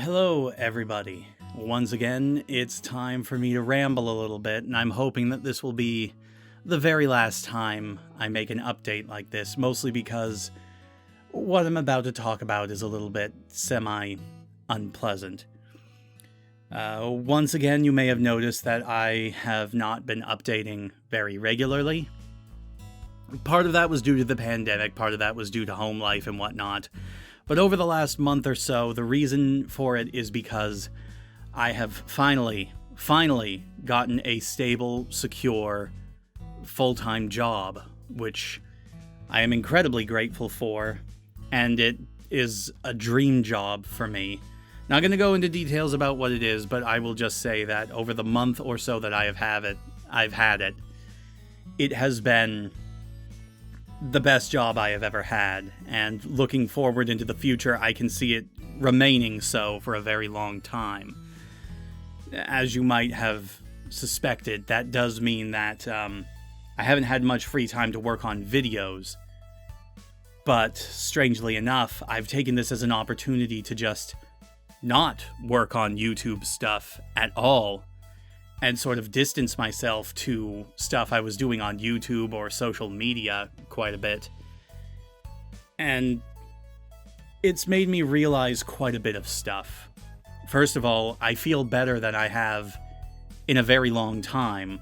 Hello, everybody. Once again, it's time for me to ramble a little bit, and I'm hoping that this will be the very last time I make an update like this, mostly because what I'm about to talk about is a little bit semi-unpleasant. Once again, you may have noticed that I have not been updating very regularly. Part of that was due to the pandemic, part of that was due to home life and whatnot. But over the last month or so, the reason for it is because I have finally gotten a stable, secure, full-time job, which I am incredibly grateful for, and it is a dream job for me. Not going to go into details about what it is, but I will just say that over the month or so that I've had it, it has been the best job I have ever had, and looking forward into the future, I can see it remaining so for a very long time. As you might have suspected, that does mean that I haven't had much free time to work on videos, but strangely enough, I've taken this as an opportunity to just not work on YouTube stuff at all, and sort of distance myself to stuff I was doing on YouTube or social media quite a bit. And it's made me realize quite a bit of stuff. First of all, I feel better than I have in a very long time.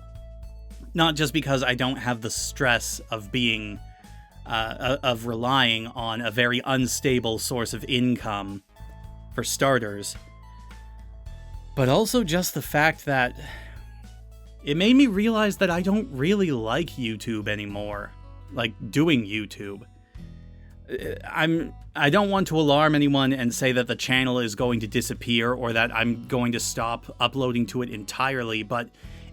Not just because I don't have the stress of being, of relying on a very unstable source of income, for starters, but also just the fact that it made me realize that I don't really like YouTube anymore. Like, doing YouTube. I don't want to alarm anyone and say that the channel is going to disappear or that I'm going to stop uploading to it entirely, but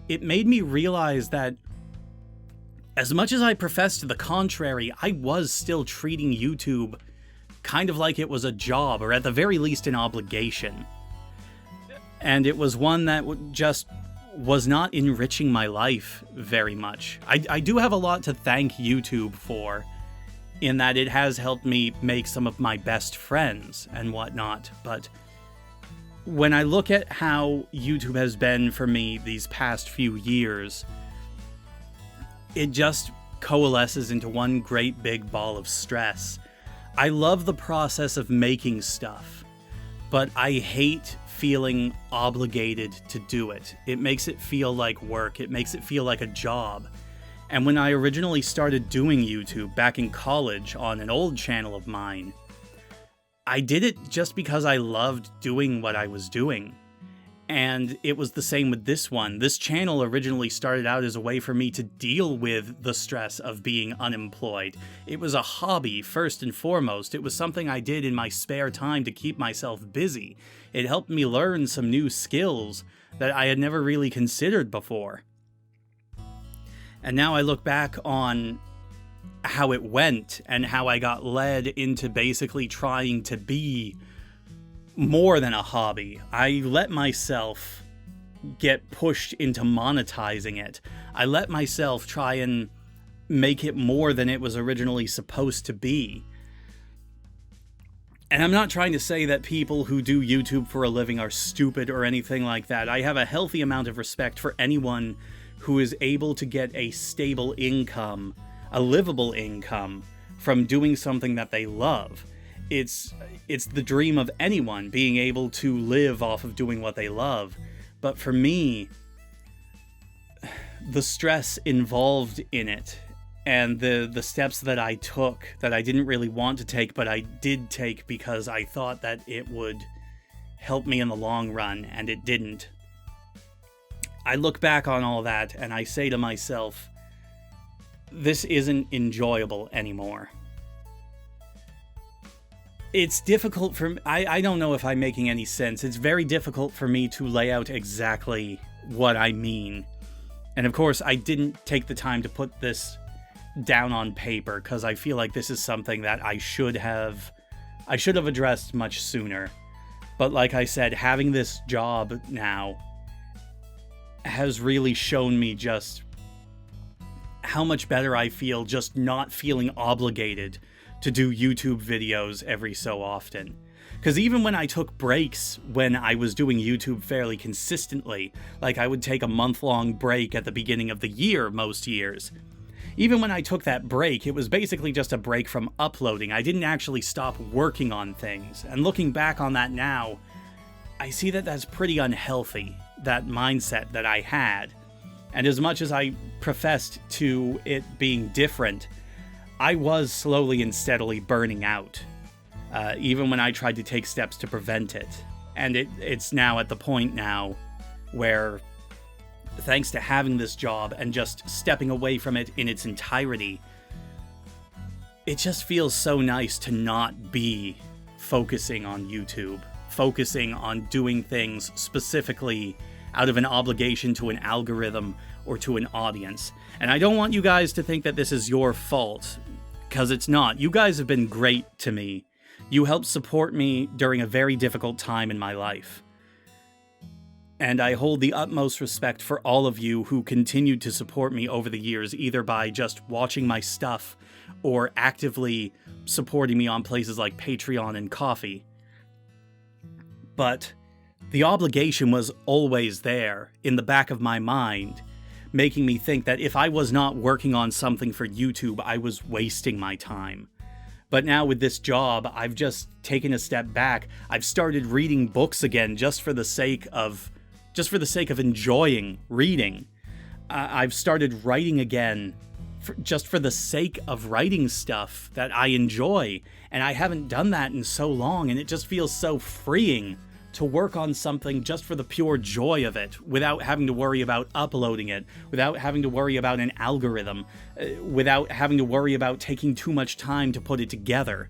it made me realize that as much as I profess to the contrary, I was still treating YouTube kind of like it was a job, or at the very least an obligation. And it was one that just was not enriching my life very much. I do have a lot to thank YouTube for, in that it has helped me make some of my best friends and whatnot, but when I look at how YouTube has been for me these past few years, it just coalesces into one great big ball of stress. I love the process of making stuff, but I hate feeling obligated to do it. It makes it feel like work. It makes it feel like a job. And when I originally started doing YouTube back in college on an old channel of mine, I did it just because I loved doing what I was doing. And it was the same with this one. This channel originally started out as a way for me to deal with the stress of being unemployed. It was a hobby, first and foremost. It was something I did in my spare time to keep myself busy. It helped me learn some new skills that I had never really considered before. And now I look back on how it went and how I got led into basically trying to be more than a hobby. I let myself get pushed into monetizing it. I let myself try and make it more than it was originally supposed to be. And I'm not trying to say that people who do YouTube for a living are stupid or anything like that. I have a healthy amount of respect for anyone who is able to get a stable income, a livable income, from doing something that they love. It's the dream of anyone, being able to live off of doing what they love. But for me, the stress involved in it, and the steps that I took that I didn't really want to take, but I did take because I thought that it would help me in the long run, and it didn't. I look back on all that, and I say to myself, this isn't enjoyable anymore. It's difficult for me. I don't know if I'm making any sense. It's very difficult for me to lay out exactly what I mean. And of course, I didn't take the time to put this down on paper because I feel like this is something that I should have addressed much sooner. But like I said, having this job now has really shown me just how much better I feel just not feeling obligated to do YouTube videos every so often. Because even when I took breaks when I was doing YouTube fairly consistently, like I would take a month-long break at the beginning of the year most years, even when I took that break, it was basically just a break from uploading. I didn't actually stop working on things. And looking back on that now, I see that that's pretty unhealthy, that mindset that I had. And as much as I professed to it being different, I was slowly and steadily burning out. Even when I tried to take steps to prevent it. And it's now at the point now where, thanks to having this job and just stepping away from it in its entirety, it just feels so nice to not be focusing on YouTube, focusing on doing things specifically out of an obligation to an algorithm or to an audience. And I don't want you guys to think that this is your fault, because it's not. You guys have been great to me. You helped support me during a very difficult time in my life. And I hold the utmost respect for all of you who continued to support me over the years, either by just watching my stuff or actively supporting me on places like Patreon and Ko-fi. But the obligation was always there in the back of my mind, making me think that if I was not working on something for YouTube, I was wasting my time. But now with this job, I've just taken a step back. I've started reading books again just for the sake of enjoying reading. I've started writing again just for the sake of writing stuff that I enjoy. And I haven't done that in so long, and it just feels so freeing to work on something just for the pure joy of it, without having to worry about uploading it, without having to worry about an algorithm, without having to worry about taking too much time to put it together.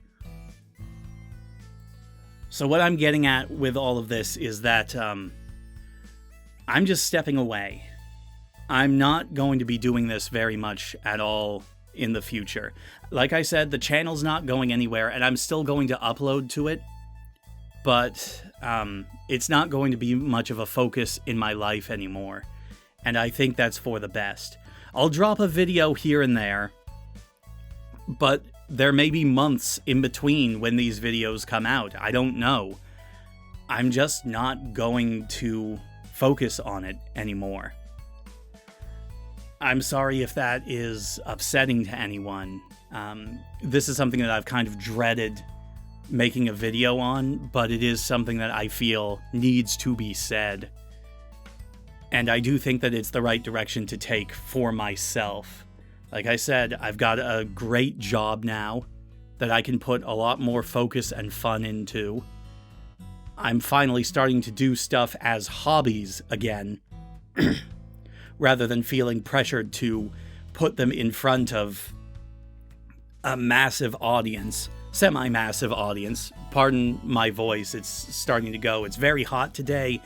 So what I'm getting at with all of this is that I'm just stepping away. I'm not going to be doing this very much at all in the future. Like I said, the channel's not going anywhere, and I'm still going to upload to it, but it's not going to be much of a focus in my life anymore, and I think that's for the best. I'll drop a video here and there, but there may be months in between when these videos come out. I don't know. I'm just not going to focus on it anymore. I'm sorry if that is upsetting to anyone. This is something that I've kind of dreaded making a video on, but it is something that I feel needs to be said. And I do think that it's the right direction to take for myself. Like I said, I've got a great job now that I can put a lot more focus and fun into. I'm finally starting to do stuff as hobbies again, rather than feeling pressured to put them in front of a massive audience. Semi-massive audience. Pardon my voice, it's starting to go. It's very hot today,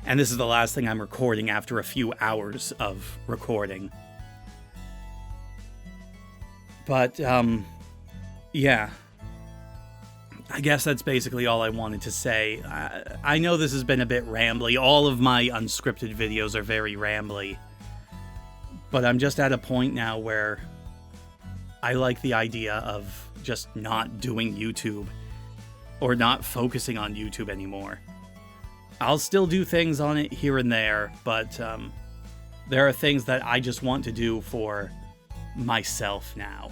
and this is the last thing I'm recording after a few hours of recording. But, yeah. I guess that's basically all I wanted to say. I know this has been a bit rambly. All of my unscripted videos are very rambly. But I'm just at a point now where I like the idea of just not doing YouTube or not focusing on YouTube anymore. I'll still do things on it here and there, but there are things that I just want to do for myself now.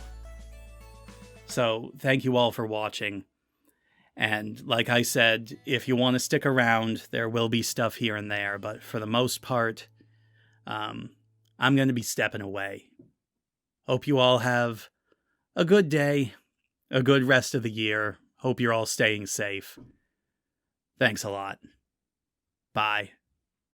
So thank you all for watching. And like I said, if you want to stick around, there will be stuff here and there, but for the most part, I'm going to be stepping away. Hope you all have a good day, a good rest of the year. Hope you're all staying safe. Thanks a lot. Bye.